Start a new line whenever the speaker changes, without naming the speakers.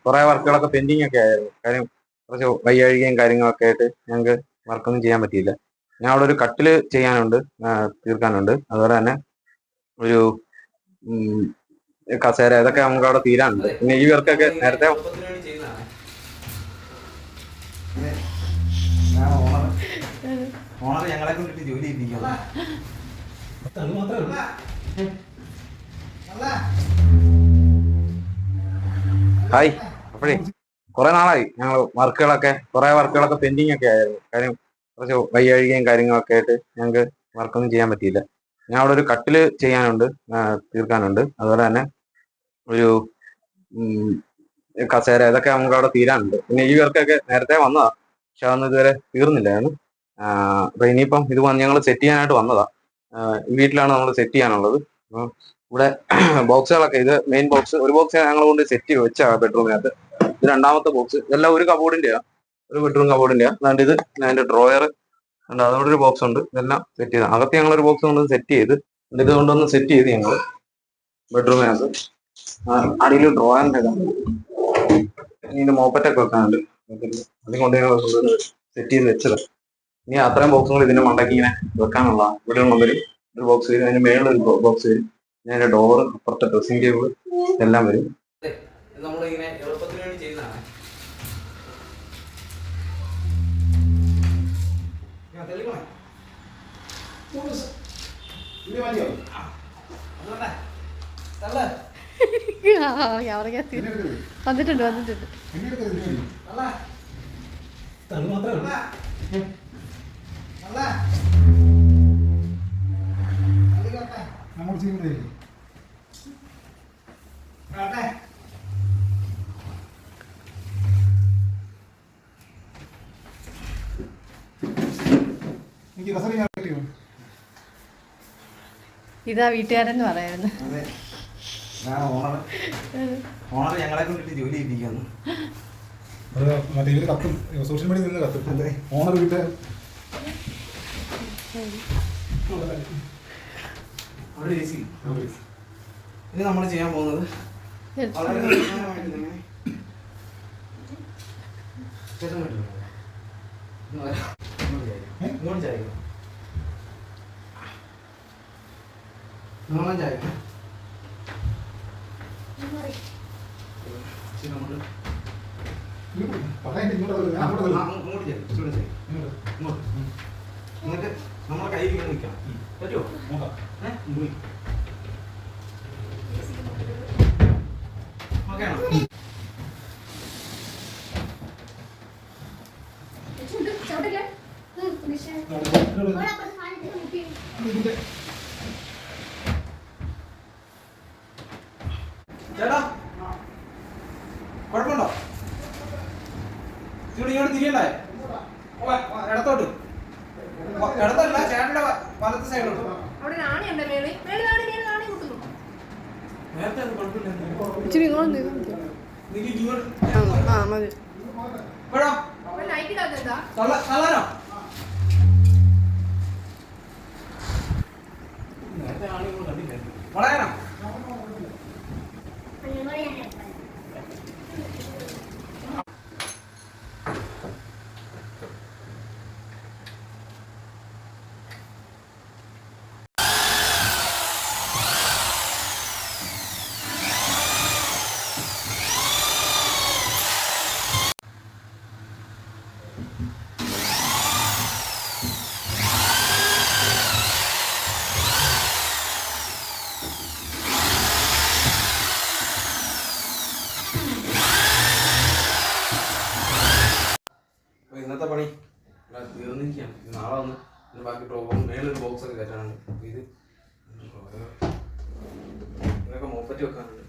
കുറേ വർക്കുകളൊക്കെ പെൻഡിങ് ഒക്കെ ആയിരുന്നു. കാര്യം കുറച്ച് വയ്യാഴികയും കാര്യങ്ങളൊക്കെ ആയിട്ട് ഞങ്ങൾക്ക് വർക്കൊന്നും ചെയ്യാൻ പറ്റിയില്ല. ഞാൻ അവിടെ ഒരു കട്ടില് ചെയ്യാനുണ്ട്, തീർക്കാനുണ്ട്. അതുപോലെ തന്നെ ഒരു കസേര, ഇതൊക്കെ നമുക്ക് അവിടെ തീരാനുണ്ട്. പിന്നെ ഈ വർക്കൊക്കെ നേരത്തെ
ഓണർ ഞങ്ങളെ കൊണ്ടിട്ട് ജോലി ചെയ്യിപ്പിക്കുന്നു.
ഹായ്. അപ്പോഴേ കുറെ നാളായി ഞങ്ങൾ കുറേ വർക്കുകളൊക്കെ പെൻഡിങ് ഒക്കെ ആയിരുന്നു. കാര്യം കുറച്ച് വയ്യാഴികയും കാര്യങ്ങളൊക്കെ ആയിട്ട് ഞങ്ങൾക്ക് വർക്കൊന്നും ചെയ്യാൻ പറ്റിയില്ല. ഞാൻ അവിടെ ഒരു കട്ടില് ചെയ്യാനുണ്ട്, തീർക്കാനുണ്ട്. അതുപോലെ തന്നെ ഒരു കസേര, ഇതൊക്കെ നമുക്ക് അവിടെ തീരാനുണ്ട്. പിന്നെ ഈ വർക്കൊക്കെ നേരത്തെ വന്നതാ, പക്ഷെ അതൊന്നും ഇതുവരെ തീർന്നില്ലായിരുന്നു. അപ്പൊ ഇനിയിപ്പം ഇത് ഞങ്ങൾ സെറ്റ് ചെയ്യാനായിട്ട് വന്നതാ. ഈ വീട്ടിലാണ് നമ്മൾ സെറ്റ് ചെയ്യാനുള്ളത്. അപ്പം ഇവിടെ ബോക്സുകളൊക്കെ, ഇത് മെയിൻ ബോക്സ്, ഒരു ബോക്സ് ഞങ്ങൾ കൊണ്ട് സെറ്റ് വെച്ചാ ബെഡ്റൂമിനകത്ത്. ഇത് രണ്ടാമത്തെ ബോക്സ്. ഇതെല്ലാം ഒരു കബോർഡിന്റെയാ, ഒരു ബെഡ്റൂം കബോർഡിന്റെയാ. അതുകൊണ്ട് ഇത് അതിന്റെ ഡ്രോയർ ഉണ്ട്, അതുകൊണ്ട് ഒരു ബോക്സ് ഉണ്ട്. ഇതെല്ലാം സെറ്റ് ചെയ്ത് അകത്ത് ഞങ്ങൾ ഒരു ബോക്സ് കൊണ്ട് സെറ്റ് ചെയ്ത്, ഇത് കൊണ്ടൊന്ന് സെറ്റ് ചെയ്ത് ഞങ്ങൾ ബെഡ്റൂമിനകത്ത്. അടിയിൽ ഡ്രോയറിന്റെ ഇതാണ്, ഇതിന്റെ മോപ്പറ്റൊക്കെ വെക്കാനുണ്ട്. അതും കൊണ്ട് ഞങ്ങൾ സെറ്റ് ചെയ്ത് വെച്ചത്. ഇനി അത്രയും ബോക്സുകൾ ഇതിന്റെ മണ്ടയ്ക്ക് ഇങ്ങനെ വെക്കാനുള്ള ഇവിടെ വരും. ഒരു ബോക്സ് വരും, അതിന് മേളിൽ ഒരു ബോക്സ് വരും. അതിന്റെ ഡോറ്, അപ്പുറത്തെ ഡ്രസ്സിംഗ് ടേബിൾ എല്ലാം വരും.
നമ്മളിങ്ങനെ എളുപ്പത്തിന് വേണ്ടി ചെയ്യുന്നതാണ്.
വന്നിട്ടുണ്ട്. ഇതാ വീട്ടുകാരെന്ന് പറയായിരുന്നു.
ഓണർ ഞങ്ങളെ കൊണ്ടിട്ട് ജോലി ചെയ്യിപ്പിക്കുന്നു.
സോഷ്യൽ മീഡിയ നിന്ന് കത്തും ഓണർ വീട്ട്
ഇനി നമ്മൾ ചെയ്യാൻ പോകുന്നത് വളരെ ഇങ്ങോട്ട് ചായ നോളം ചായ എന്നിട്ട് നമ്മളെ കയ്യിൽ ഇങ്ങനെ നിൽക്കണം. പറ്റുമോ? ഓക്കെയാണോ? ചേട്ടാ കുഴപ്പമുണ്ടോ? ഇങ്ങോട്ട് തിരിയണ്ടായോ? ഇടത്തോട്ട്, ഇടത്തല്ല, ചേട്ടന്റെ വലത്തെ സൈഡോട്ട്. നേരത്തെ അത് കുഴപ്പമില്ല. തള്ളാനോ? നേരത്തെ ആണെങ്കിൽ കണ്ടില്ല. വളയാനോ? ഇന്നത്തെ പണി തീർന്നിരിക്കുകയാണ്. നാളെ വന്ന് ബാക്കി മേളൊരു ബോക്സ് ഒക്കെ കയറ്റാനുണ്ട്. ഇത് ഇതൊക്കെ മോപ്പറ്റ് വെക്കാനുണ്ട്.